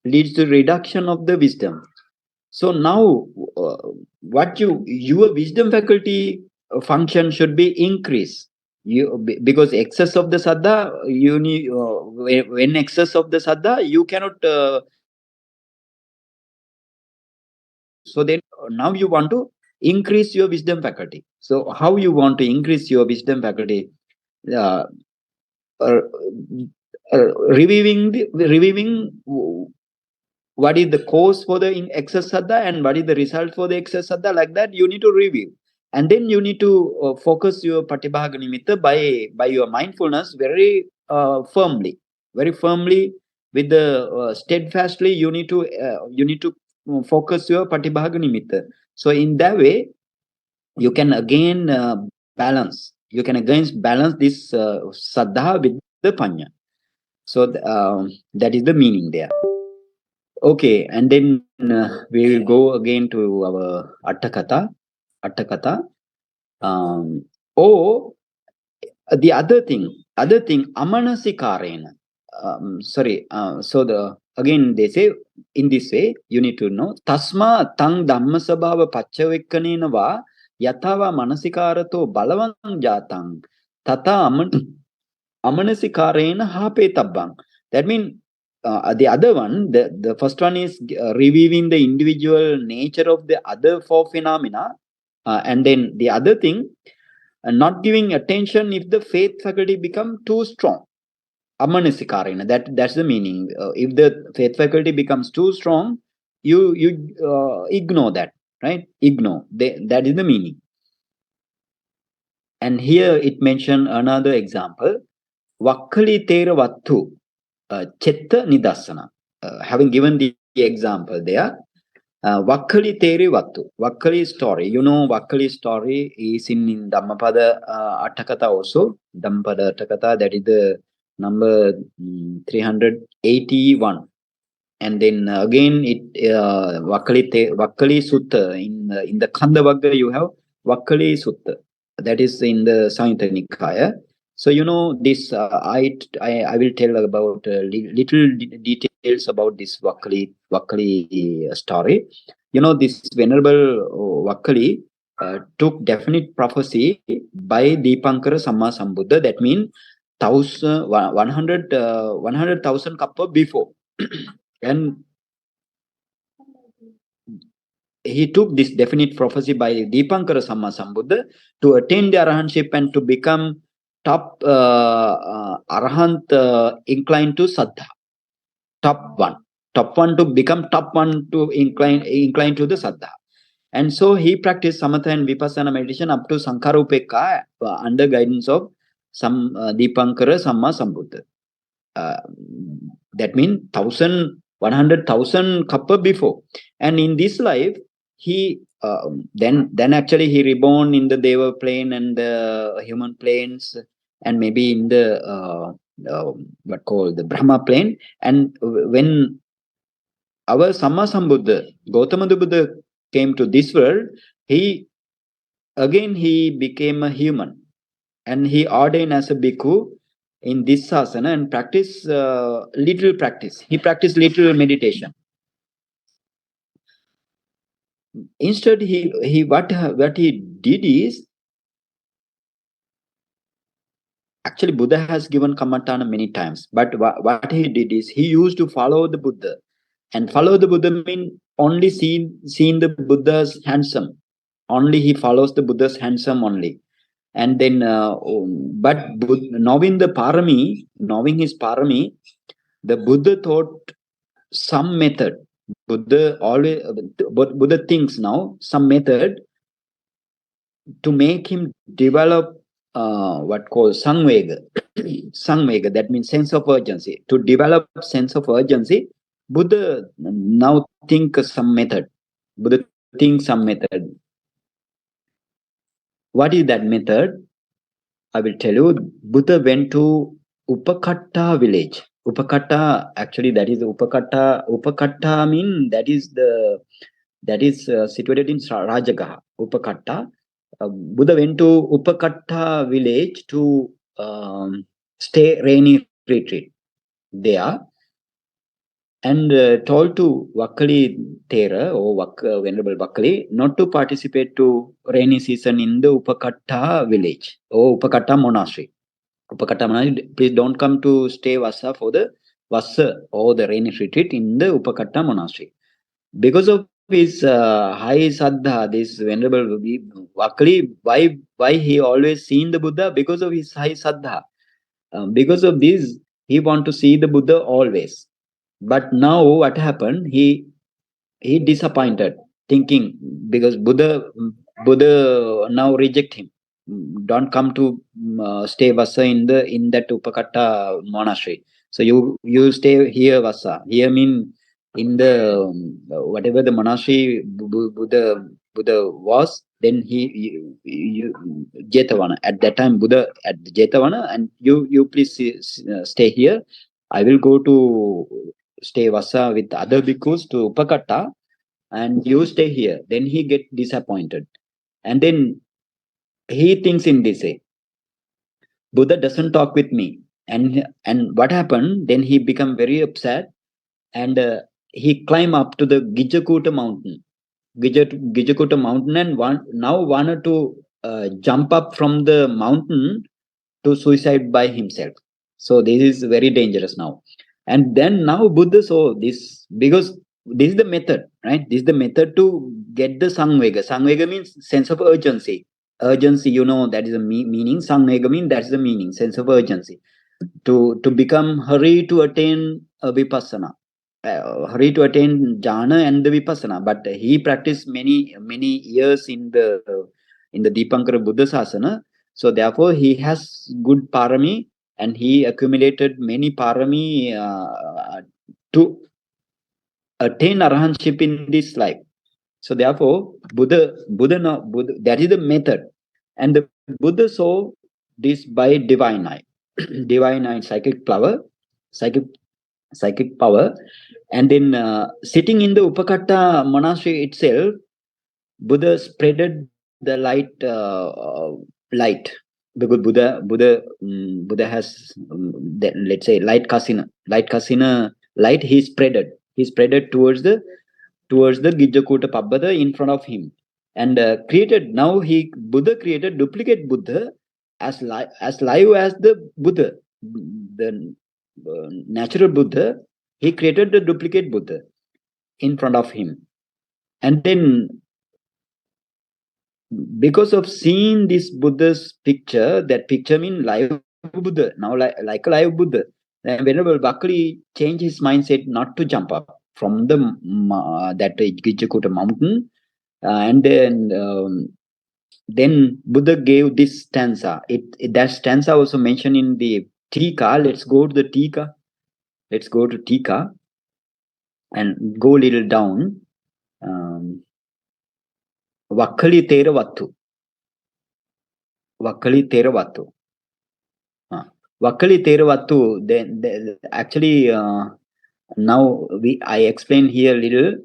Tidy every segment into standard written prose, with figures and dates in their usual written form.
leads to reduction of the wisdom. So now, your wisdom faculty function should be increased. Because excess of the saddha, you need when excess of the saddha, you cannot. So then now you want to increase your wisdom faculty. So how you want to increase your wisdom faculty? Reviewing what is the cause for the excess saddha and what is the result for the excess saddha, like that you need to review. And then you need to focus your patibhaga nimitta by your mindfulness very firmly with the steadfastly. You need to focus your patibhaga nimitta. So in that way, you can again balance. You can again balance this saddha with the panya. So that is the meaning there. Okay, and then we will go again to our Attakatha. The other thing, amanasikarena. Again they say in this way, you need to know tasma tang dhammasabhava pacchavikkanena va yatava manasikarato balavang jatang tata amanasikarena hapetabang. That means the other one, the first one is reviewing the individual nature of the other four phenomena, and then the other thing, not giving attention if the faith faculty become too strong. Amanasikarena, that's the meaning. If the faith faculty becomes too strong, you ignore that, right? Ignore. That is the meaning. And here it mentioned another example. Vakkali Tera Vattu Chetta Nidassana. Having given the example there, Vakkali Teri Vattu. Vakkali story. You know, Vakkali story is in Dhammapada Attakatha also. Dhammapada Attakatha, that is the number 381. And then again, Vakkali Sutta. In the Khandavagga, you have Vakkali Sutta. That is in the Samyutta Nikaya. So you know this. I will tell about little details about this Vakkali story. You know, this venerable Vakkali took definite prophecy by Dipankara Sammasambuddha. That means 100,000 kappa before, and he took this definite prophecy by Dipankara Sammasambuddha to attain the arahantship and to become top arahant inclined to saddha. Top one to become top one to incline to the saddha. And so he practiced samatha and vipassana meditation up to Sankarupeka under guidance of Dipankara Sammasambuddha. That means 100,000 kappa before. And in this life, he then actually he reborn in the Deva plane and the human planes, and maybe in the what called the Brahma plane. And when our Sammasambuddha, Gautama Buddha, came to this world, he became a human, and he ordained as a bhikkhu in this asana and practice little practice. He practiced little meditation. Instead, what he did is, actually Buddha has given kammatthana many times, but what he did is he used to follow the Buddha. And follow the Buddha means only seeing the Buddha's handsome. Only he follows the Buddha's handsome only. And then, but knowing his parami, the Buddha thought some method. Buddha thinks now some method to make him develop what called samvega. Samvega, that means sense of urgency. To develop sense of urgency, Buddha now thinks some method. What is that method? I will tell you. Buddha went to Upakatta village. Upakatta, actually, that is Upakatta. Upakatta means that is situated in Rajagaha. Upakatta. Buddha went to Upakatta village to stay rainy retreat there. and told to Vakkali Thera or Venerable Vakkali not to participate to rainy season in the Upakatta village or Upakatta monastery. Upakatta monastery, please don't come to stay Vassa for the Vassa or the rainy retreat in the Upakatta monastery. Because of his high saddha, this Venerable Vakkali, why he always seen the Buddha? Because of his high saddha. Because of this, he want to see the Buddha always. But now what happened? He disappointed, thinking because Buddha now reject him. Don't come to stay Vassa in that Upakatta monastery. So you stay here Vassa. Here mean in the whatever the monastery Buddha was. Then you Jetavana at that time Buddha at Jetavana, and you please stay here. I will go to stay Vassa with other bhikkhus to Upakatta, and you stay here. Then he get disappointed, and then he thinks in this way, Buddha doesn't talk with me, and what happened? Then he become very upset, and he climb up to the Gijakuta mountain, Gijakuta mountain, and now wanted to jump up from the mountain to suicide by himself. So this is very dangerous now. And then now Buddha saw this, because this is the method, right? This is the method to get the Samvega. Samvega means sense of urgency. Urgency, that is the meaning. Samvega means that's the meaning, sense of urgency. To become hurry to attain a vipassana. Hurry to attain jhana and the vipassana. But he practiced many years in the Dipankara Buddha Sasana. So therefore he has good parami, and he accumulated many parami to attain arahantship in this life. So therefore Buddha, that is the method. And the Buddha saw this by divine eye, divine eye, psychic power, and then sitting in the Upakatta monastery itself, Buddha spreaded the light, because Buddha has let's say light kasina, light. He spreaded towards the Gijakuta Pabbada in front of him, and created. Now Buddha created duplicate Buddha as live as the Buddha, the natural Buddha. He created the duplicate Buddha in front of him, and then because of seeing this Buddha's picture, that picture means live Buddha, now like a live Buddha. And Venerable Vakkali changed his mindset not to jump up from the that Gijakuta mountain, and then Buddha gave this stanza. That stanza also mentioned in the Tika. Let's go to the Tika. Let's go to Tika and go a little down. Vakkali Theravada. Vakkali Theravada. Vakkali Theravada. Then actually now I explain here a little,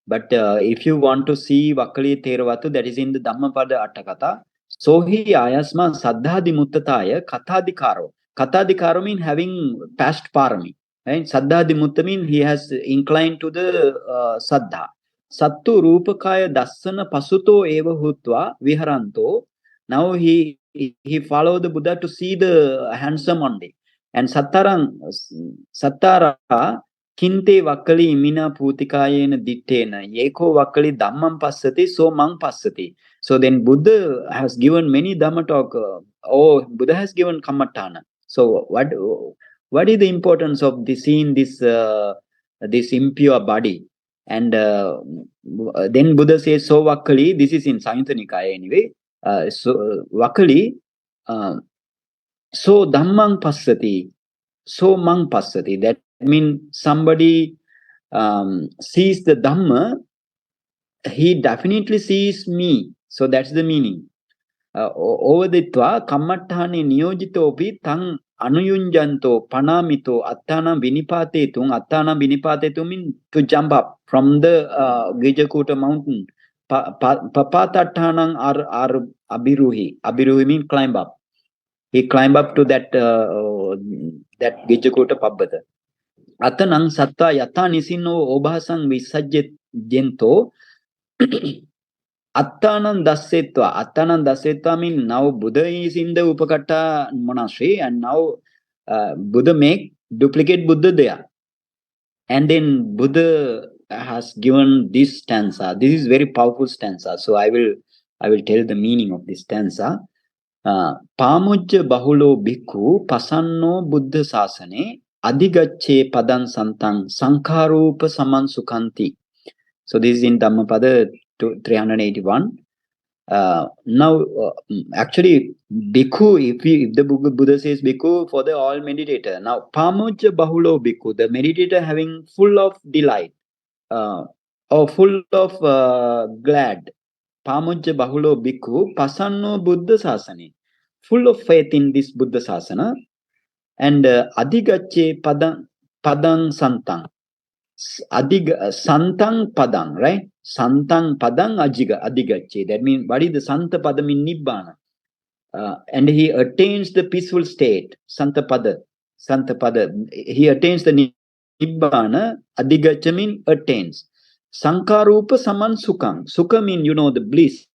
but if you want to see Vakkali Theravada, that is in the Dhammapada Attakatha. Sohi ayasma saddhadi muttataya kathadikaro. Kathadikaro means having past parami. Right? Saddhadi mutta means he has inclined to the saddha. Sattu rupakaya dassana pasuto eva hutva viharanto. Now he followed the Buddha to see the handsome only. And sattara kinte vakkali imina putikayena dittena yeko vakkali dhammam passati so mang passati. So then Buddha has given many Dhamma talk. Buddha has given Kammatthana. So what is the importance of seeing this impure body? And then Buddha says, so Vakkali, this is in Samyutta Nikaya anyway. So Vakkali, so dhammang passati, so mang passati. That means somebody sees the Dhamma, he definitely sees me. So that's the meaning. Ovaditva kammatthane niyojitopi tang anuyunjanto panamito attana vinipatetum means to jump up from the Gijakuta mountain. Papatattanang ar abiruhi means climb up. He climbed up to that Gijakuta Pabbada. Atanang sattva yata nisino obhasang visajjento. Attanam dasetva. Attanam dasetva means now Buddha is in the Upakatta monastery, and now Buddha make duplicate Buddha there. And then Buddha has given this stanza. This is very powerful stanza. So I will tell the meaning of this stanza. Pamujja bahulo bhikkhu pasanno buddha sasane adhigacche padang santang sankharupa saman sukhanti. So this is in Dhammapada 381. Now, actually, bhikkhu, if the Buddha says bhikkhu for the all meditator. Now, pamujja bahulo bhikkhu, the meditator having full of delight, or full of glad. Pamujja bahulo bhikkhu pasanno buddha sasane, full of faith in this Buddha sasana, and adhigacche padang santang. Santang padang, right? Santang padang adhigacche. That means, what is the Santa padam in Nibbana? And he attains the peaceful state, Santa pada. He attains the Nibbana. Adhigacche means attains. Sankarupa saman sukham. Sukha means, the bliss.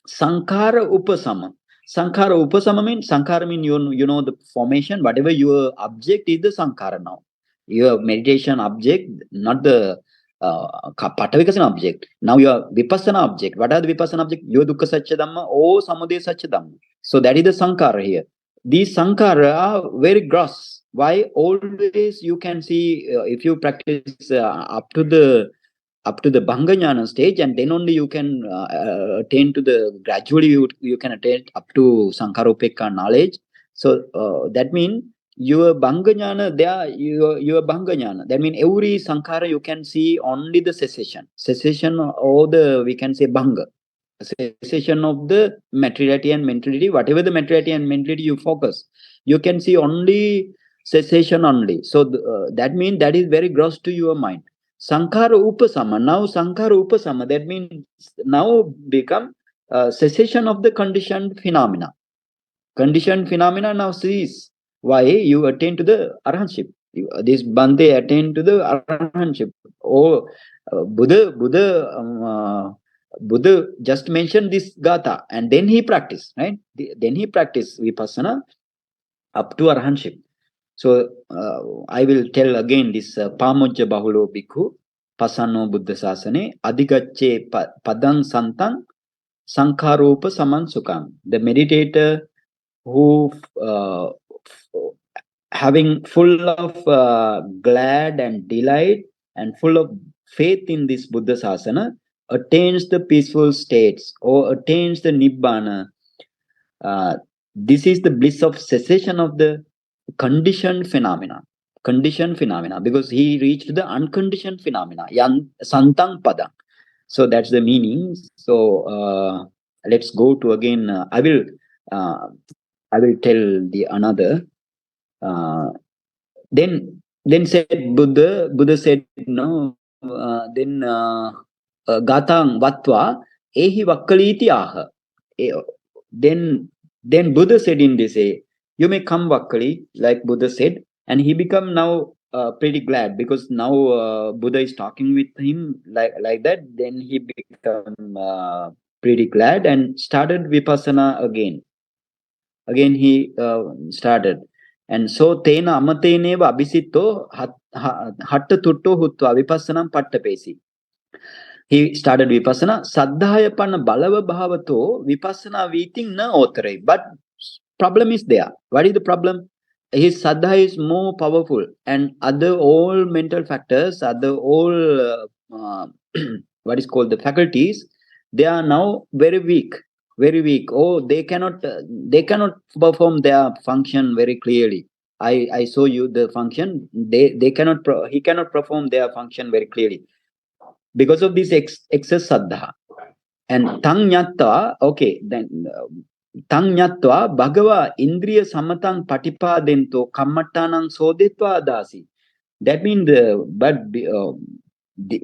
Sankhara upasama. Sankhara upasama means, sankhara means, the formation. Whatever your object is the sankhara now. Your meditation object, not the Patavikasana object. Now your Vipassana object. What are the Vipassana object? Your Dukkha Satya Dhamma or Samudaya Satya Dhamma. So that is the Sankhara here. These Sankhara are very gross. Why? Always you can see, if you practice up to the Bhanga Jnana stage, and then only you can attain to the, gradually you can attain up to Sankhara Upekka knowledge. So that means your Bhanga Jnana, your Bhanga Jnana. That means every Sankhara you can see only the cessation. Cessation, or we can say Bhanga. Cessation of the materiality and mentality. Whatever the materiality and mentality you focus, you can see only cessation only. So that means that is very gross to your mind. Sankhara upasama. Now Sankhara upasama, that means now become cessation of the conditioned phenomena. Conditioned phenomena now cease. Why? You attain to the arahantship. This Bande attain to the arahantship. Oh, Buddha just mentioned this gatha, and then he practiced, right? Then he practiced vipassana up to arahantship. So I will tell again this pamujja bahulo bhikkhu pasanno buddha sasane adhigacche padang santang sankharopa saman sukham. The meditator who having full of glad and delight and full of faith in this Buddha sasana attains the peaceful states or attains the Nibbana. This is the bliss of cessation of the conditioned phenomena. Conditioned phenomena, because he reached the unconditioned phenomena. Santang padang. So that's the meaning. So let's go to again. I will tell the another. Then said Buddha said, no. Then gatang vatva ehi vakkaliti aha. Then Buddha said in this, you may come Vakkali, like Buddha said, and he become now pretty glad, because now Buddha is talking with him like that. Then he become pretty glad and started vipassana again. Again he started. And so tena amateneva abhisitto hatta tutto hutva vipassanam pattapesi. He started vipassana. Saddhayapana balava bhavato vipassana viting na otare. But problem is there. What is the problem? His saddha is more powerful, and other all mental factors, other all what is called the faculties, they are now very weak. Very weak. Oh, they cannot perform their function very clearly. I show you the function. They cannot. He cannot perform their function very clearly because of this excess saddha. And tang nyatta. Okay, then tang nyatva bhagava indriya samatang patipadento kammattanang sodetva dasi. That means,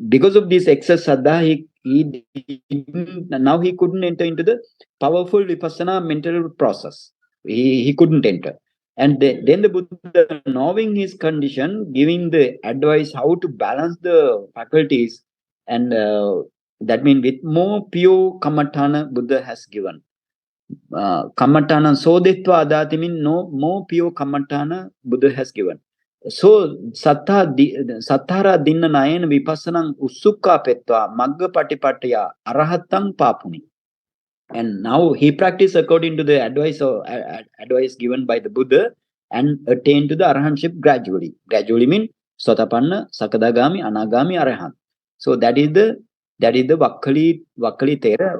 because of this excess saddha, now he couldn't enter into the powerful vipassana mental process. He couldn't enter. And then the Buddha, knowing his condition, giving the advice how to balance the faculties, and that means with more pure kammatthana Buddha has given. Kammatthana sodetva adati means no more pure kammatthana Buddha has given. So sattara dinna nayana vipassanam ussukka petva magga patipatya arahatang papuni. And now he practiced according to the advice given by the Buddha and attained to the arahantship gradually. Gradually means Sotapanna, Sakadagami, Anagami, Arahant. So that is the Vakkali Thera.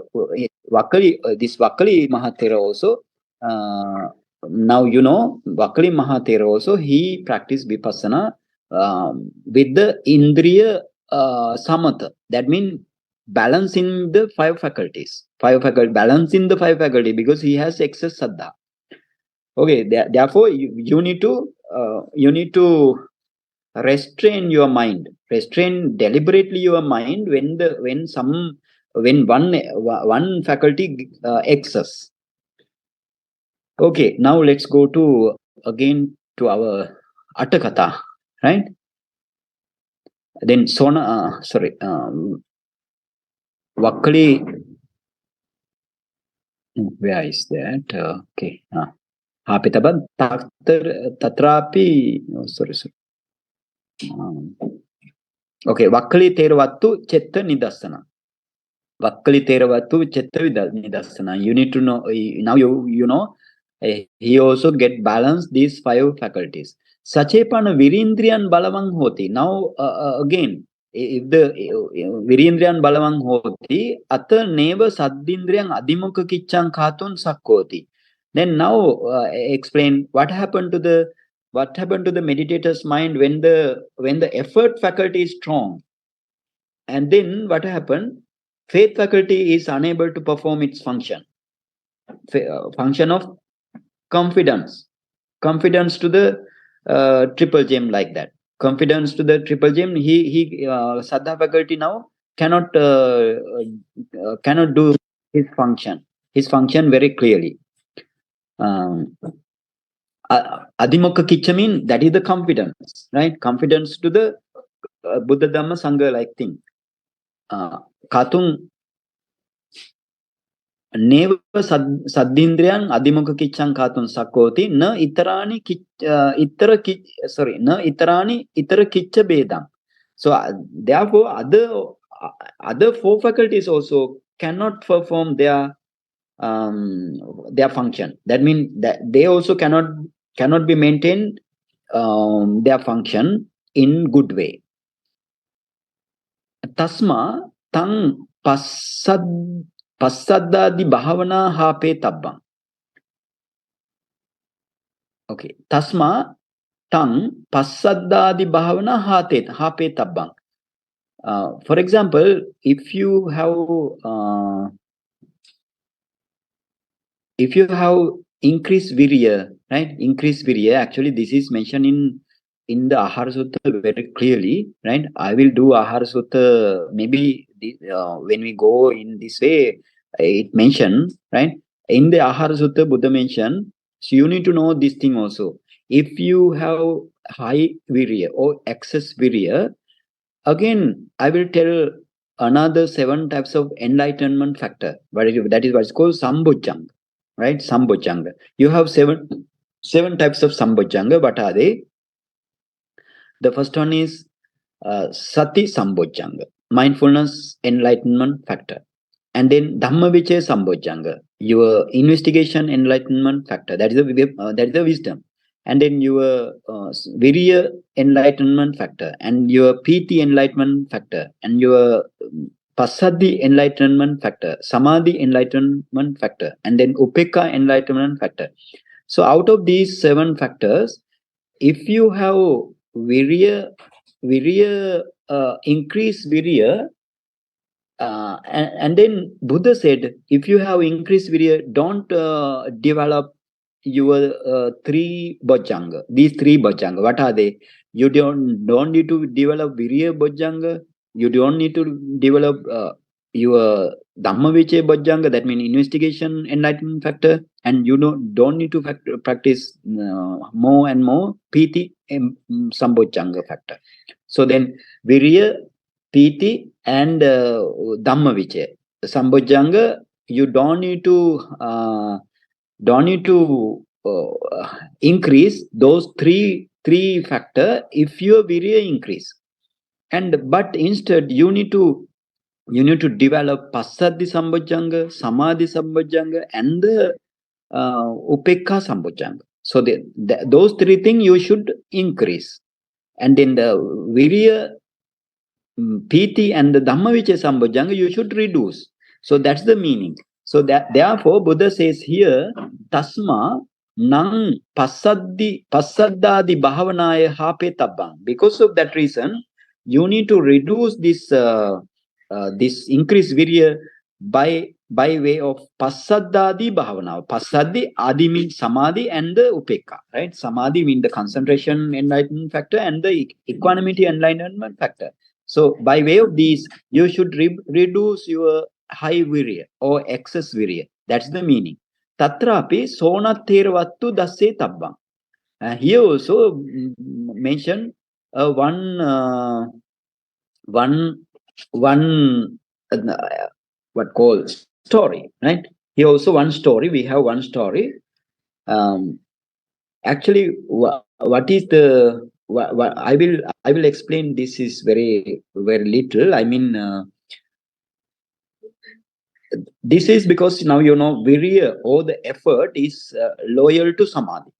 This Vakkali Mahathera also. Now you know Vakkali Mahathera also. He practiced vipassana with the Indriya Samatha. That means balancing the five faculties. Balancing the five faculties because he has excess saddha. Okay, therefore you need to restrain your mind, restrain deliberately your mind when one faculty excess. Okay, now let's go to again to our Attakatha, right? Then Vakkali, where is that? Okay. Tatrapi, sorry. Okay, Vakkali Theravadu Chitta Nidassana. Vakkali Theravadu Chitta Nidassana. You need to know, now you know, he also get balanced these five faculties. Sachepana Virindriyan Balavang Hoti. Now, again, if the Virindriyan Balavang Hoti, Atta Neva Saddindriyan Adimukha Kichang Khatun Sakkoti. Then now explain what happened to the meditator's mind when the effort faculty is strong, and then what happened? Faith faculty is unable to perform its function. Function of confidence to the triple gem, like that. Confidence to the triple gem. He Saddha faculty now cannot do his function very clearly. Adimukha Kicha means that is the confidence, right? Confidence to the Buddha Dhamma Sangha like thing. Katung Neva Saddindriyan Adimukha Kichang Katun Sakoti na itarani itara kicha bedam. So therefore other four faculties also cannot perform their function. That means that they also cannot be maintained their function in good way. Tasma tang passaddadi bhavana hape tabbang. Okay. Tasma tang passaddadi bhavana hape tabbang. For example, if you have increased virya, right? Increased virya. Actually, this is mentioned in the Ahara Sutta very clearly, right? I will do Ahara Sutta maybe when we go in this way. It mentioned, right? In the Ahara Sutta, Buddha mentioned. So you need to know this thing also. If you have high virya or excess virya, again I will tell another 7 types of enlightenment factor. That is what's called Sambojjhanga. Right, Sambojjhanga. You have seven types of Sambojjhanga. What are they? The first one is Sati Sambojjhanga, mindfulness enlightenment factor, and then Dhammavichaya Sambojjhanga, your investigation enlightenment factor. That is the wisdom, and then your Virya enlightenment factor, and your Piti enlightenment factor, and your Passaddhi enlightenment factor, Samadhi enlightenment factor, and then Upekkha enlightenment factor. So out of these 7 factors, if you have virya, increased virya, and then Buddha said, if you have increased virya, don't develop your 3 bojjhanga. These 3 bojjhanga, what are they? You don't need to develop virya bojjhanga. You don't need to develop your Dhammavichaya Bojjhanga, that means investigation enlightenment factor, and you don't need to practice more and more Piti Sambojjhanga factor. So then Virya, Piti and Dhammavichaya Sambojjhanga, you don't need to increase those three factor if your Virya increase. But instead you need to develop Passaddhi Sambojjhanga, Samadhi Sambojjhanga, and the Upekha Sambojjhanga. So those three things you should increase. And in the Virya, Piti and the Dhammavichaya Sambojjhanga, you should reduce. So that's the meaning. So therefore, Buddha says here, Tasma Nang Passaddadi Bhavanaya Hape Tabbang. Because of that reason, you need to reduce this this increased virya by way of Passaddadi Bhavana. Passaddhi, Adi means Samadhi and the Upekha, right? Samadhi means the concentration enlightenment factor and the equanimity enlightenment factor. So by way of these, you should reduce your high virya or excess virya. That's the meaning. Tatrapi sonatheravattu dasse tabbang. Here also mention one what called story, right? Here also one story. We have one story. Actually, what is the what I will explain. This is very little. I mean, this is because now you know virya or the effort is loyal to samadhi.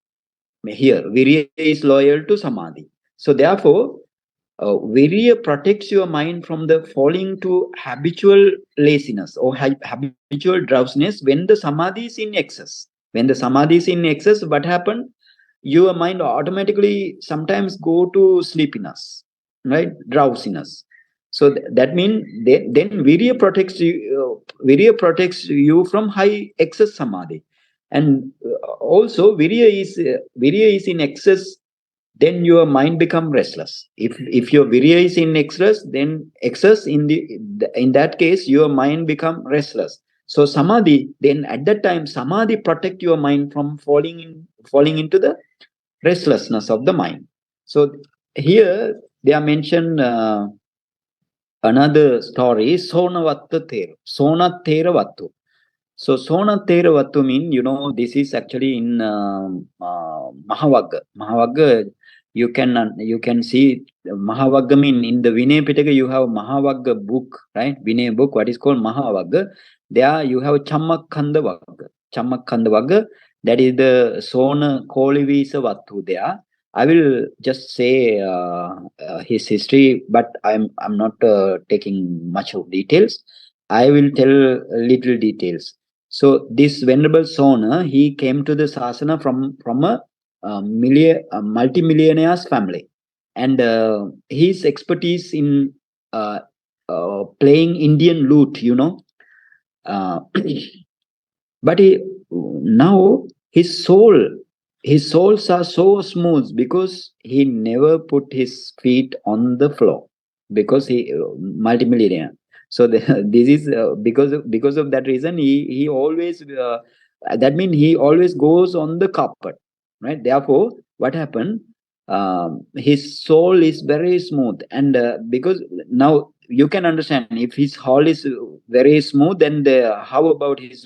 Here, virya is loyal to samadhi. So therefore, virya protects your mind from the falling to habitual laziness or habitual drowsiness when the samadhi is in excess. When the samadhi is in excess, what happens? Your mind automatically sometimes go to sleepiness, right? Drowsiness. So that means then virya protects you. Virya protects you from high excess samadhi, and also virya is in excess. Then your mind become restless. If your virya is in excess, then excess in that case your mind become restless. So samadhi, then at that time samadhi protect your mind from falling into the restlessness of the mind. So here they are mentioned another story, Sonatheravattu. So Sonatheravattu mean, you know, this is actually in Mahavagga. Mahavagga, you can see Mahavagga mean in the Vinaya Pitaka you have Mahavagga book, right? Vinaya book, what is called Mahavagga. There you have Chammakkanda Vagga. Chammakkanda Vagga, that is the Sona Kolivisa Vattu there. I will just say his history, but I'm not taking much of details. I will tell little details. So this Venerable Sona, he came to the Sasana from a multimillionaire's family, and his expertise in playing Indian lute, you know. But now his soles are so smooth because he never put his feet on the floor, because he multimillionaire. So this is because of that reason he always that means he always goes on the carpet, right? Therefore, what happened? His soul is very smooth, and because now you can understand, if his soul is very smooth, then how about his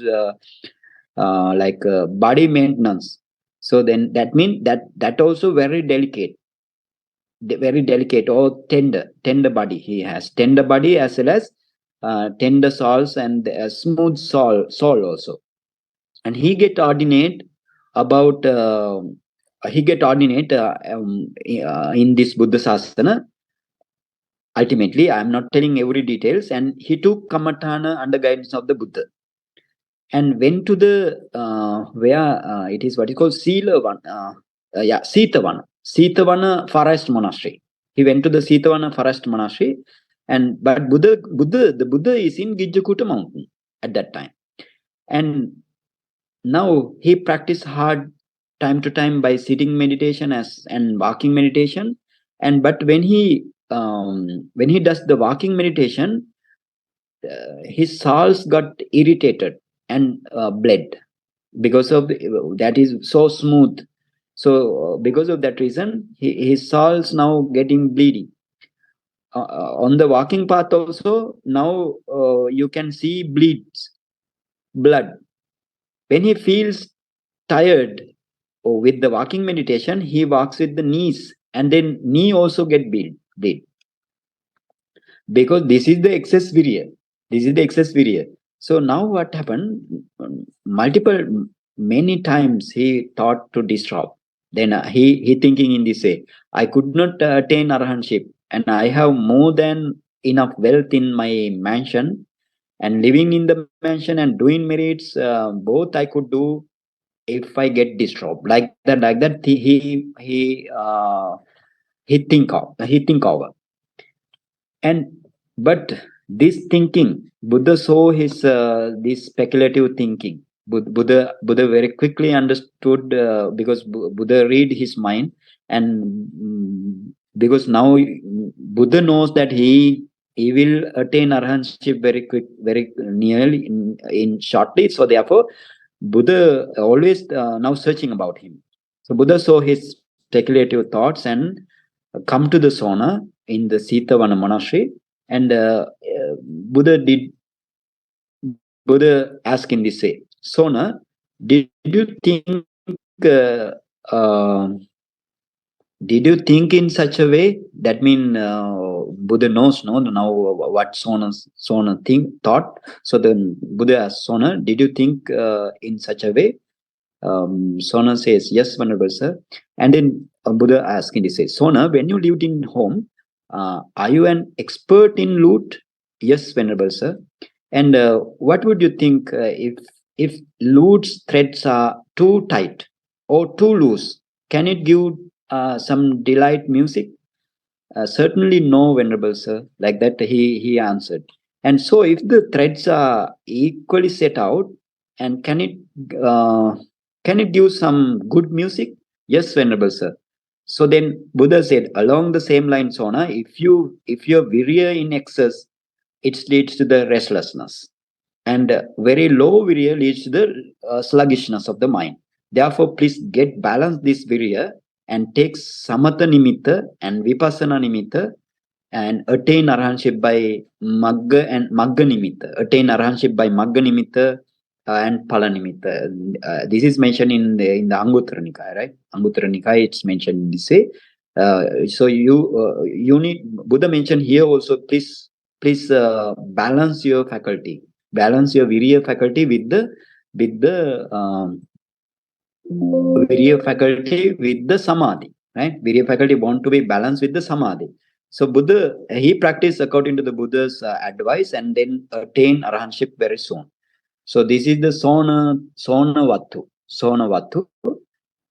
body maintenance? So then that means that also very delicate or tender body. He has tender body as well as tender souls and smooth soul also. And he get ordinate about in this Buddha Sasana. Ultimately, I am not telling every details, and he took Kammatthana under guidance of the Buddha, and went to the where it is what is called Sitavana forest monastery. He went to the Sitavana forest monastery, but the Buddha is in Gijjakuta mountain at that time, and now he practiced hard time to time by sitting meditation and walking meditation, but when he does the walking meditation, his salts got irritated and bled because of that is so smooth. So because of that reason, his salts now getting bleeding. On the walking path also, now you can see blood. When he feels tired with the walking meditation, he walks with the knees, and then knee also get bleed. Because this is the excess virya. So now what happened, many times he thought to disrobe. Then he thinking in this way, I could not attain arahantship, and I have more than enough wealth in my mansion, and living in the mansion and doing merits, both I could do if I get disrobed. Like that he think over. And but this thinking, Buddha saw his this speculative thinking. Buddha very quickly understood, because Buddha read his mind, and because now Buddha knows that he will attain arahantship very nearly in shortly. So therefore, Buddha always now searching about him. So Buddha saw his speculative thoughts and come to the sauna in the Sitavana monastery, and Buddha asked in this way, Sona, did you think in such a way? That means Buddha knows now what Sona thought. So then Buddha asked Sona, did you think in such a way? Sona says, yes, Venerable Sir. And then Buddha asked in this way, Sona, when you lived in home, are you an expert in lute? Yes, Venerable Sir. And what would you think if lute's threads are too tight or too loose? Can it give some delight music? Certainly no, Venerable Sir. Like that he answered. And so if the threads are equally set out, and can it give some good music? Yes, Venerable Sir. So then Buddha said, along the same line, Sona, if you're virya in excess, it leads to the restlessness. And very low virya leads to the sluggishness of the mind. Therefore, please get balance this virya and take samatha nimitta and vipassana nimitta, and attain arahantship by magga and magga nimitta. Attain arahantship by magga nimitta and phala nimitta. This is mentioned in the Anguttara Nikaya, right? Anguttara Nikaya, it's mentioned in this way. So you need, Buddha mentioned here also, please balance your faculty, balance your virya faculty with the virya faculty with the samadhi, right? Virya faculty want to be balanced with the samadhi. So Buddha, he practiced according to the Buddha's advice, and then attain arahantship very soon. So this is the Sona Vattu.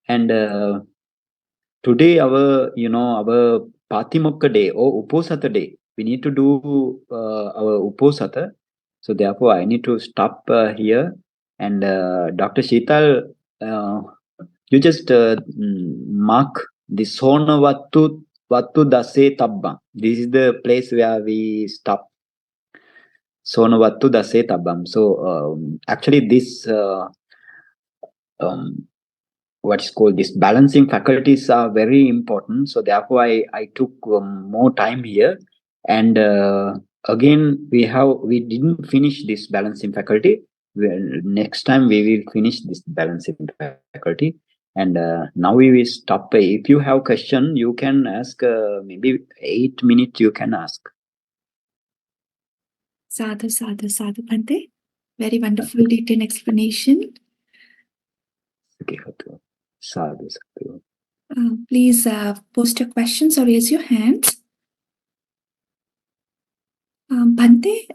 And today our Patimokka day or Uposatha day, we need to do our Uposatha. So therefore I need to stop here. And Dr. Sheetal, you just mark the Sona Vattu Dase Tabba. This is the place where we stop. Sona Vattu Dase Tabbam. So actually this what is called this balancing faculties are very important. So therefore I took more time here. And again we didn't finish this balancing faculty. Next time we will finish this balancing faculty. And now we will stop. If you have question, you can ask. Maybe 8 minutes you can ask. Sadhu, sadhu, sadhu, Bhante. Very wonderful detailed explanation. Okay, sadhu, sadhu. Please post your questions or raise your hands. Bhante,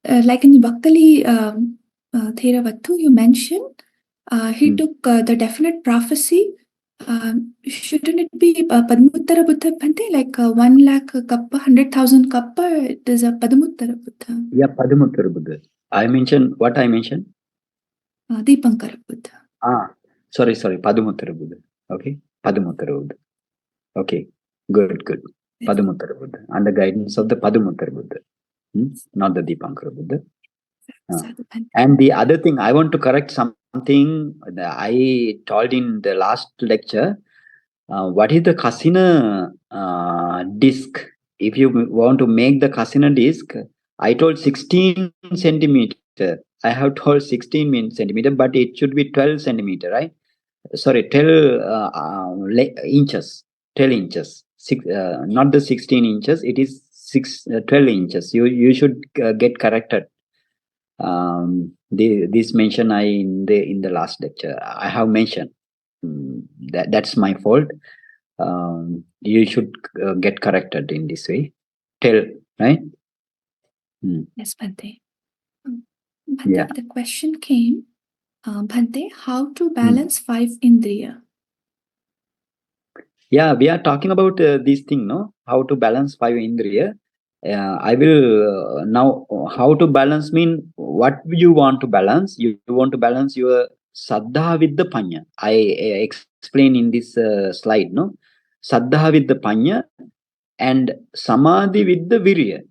like in Bhaktali Theravada, you mentioned he took the definite prophecy. Shouldn't it be Padmuttara Buddha, Bhante? Like 1 lakh kappa, 100,000 kappa, it is a Padmuttara Buddha. Yeah, Padmuttara Buddha. I mentioned what I mentioned? Deepankara Buddha. Sorry, Padmuttara Buddha. Okay, Padmuttara Buddha. Okay, good. Padmuttara Buddha. Under guidance of the Padmuttara Buddha. Not the Dipankara Buddha. Sadhu Bhante. And the other thing, I want to correct something that I told in the last lecture. What is the Kasina disc? If you want to make the Kasina disc, I told 16 centimeter. I have told 16 centimeter, but it should be 12 centimeter, right? Sorry, 12 inches. 12 inches. Not the 16 inches. It is 12 inches. You should get corrected. This mention in the last lecture I have mentioned. That's my fault. You should get corrected in this way. Tell, right? Yes, Bhante. Bhante, Yeah. the question came, Bhante, how to balance 5 indriya? Yeah, we are talking about this thing, no? How to balance 5 indriya. I will now, how to balance mean what you want to balance. You want to balance your saddha with the panya. I explain in this slide, no? Saddha with the panya, and samadhi with the virya,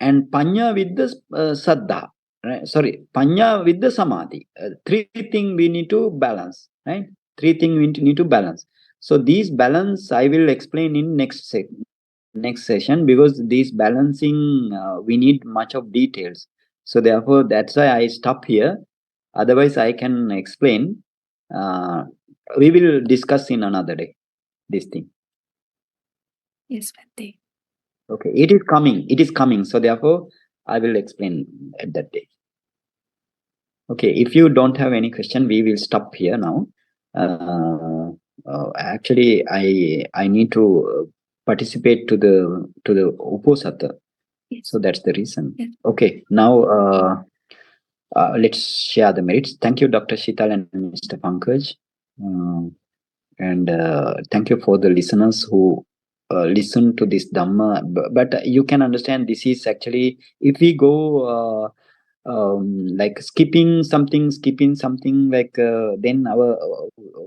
and panya with the saddha. Right? Sorry, panya with the samadhi. 3 things we need to balance, right? 3 things we need to balance. So these balance I will explain in next session, because this balancing we need much of details. So therefore that's why I stop here. Otherwise I can explain. We will discuss in another day this thing. Yes, Bhante. Okay, it is coming. It is coming. So therefore I will explain at that day. Okay, if you don't have any question, we will stop here now. Actually, I need to participate to the Uposatha. Yes. So that's the reason. Yes. Okay, now let's share the merits. Thank you, Dr. Sheetal and Mr. Pankaj. And thank you for the listeners who listen to this Dhamma. But you can understand this is actually, if we go like skipping something, like then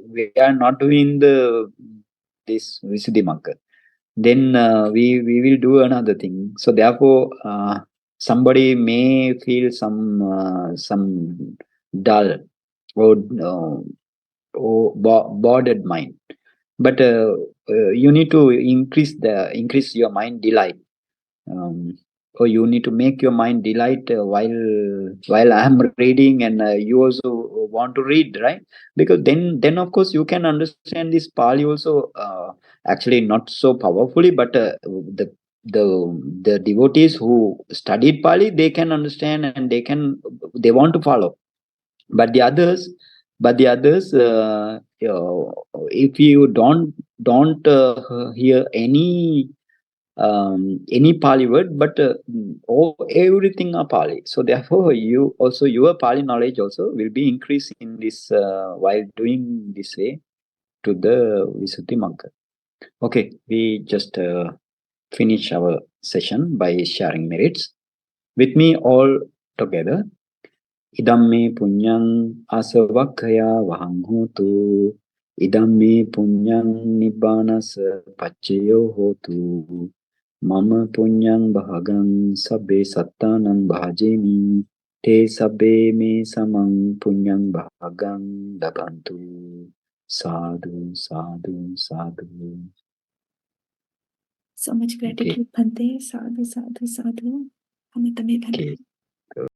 we are not doing this Visuddhimagga. Then we will do another thing. So therefore somebody may feel some dull or bored mind, but you need to increase your mind delight, or you need to make your mind delight while I am reading, and you also want to read, right? Because then of course you can understand this Pali also, actually not so powerfully, but the devotees who studied Pali, they can understand, and they want to follow. But the others, if you don't hear any Pali word, but everything are Pali. So therefore, you also, your Pali knowledge also will be increased in this while doing this way to the Visuddhimagga. Okay, we just finish our session by sharing merits. With me all together. Idamme punyang asavakkaya vahang hotu. Idamme punyang nibbanasa paccayo hotu. Mama punyang bhagang sabbe sattanang bhajemi. Te sabbe me samang punyang bhagang dabantu. Sadhu, sadhu, sadhu. So much gratitude, Bhante. Sadhu, sadhu, sadhu. Okay.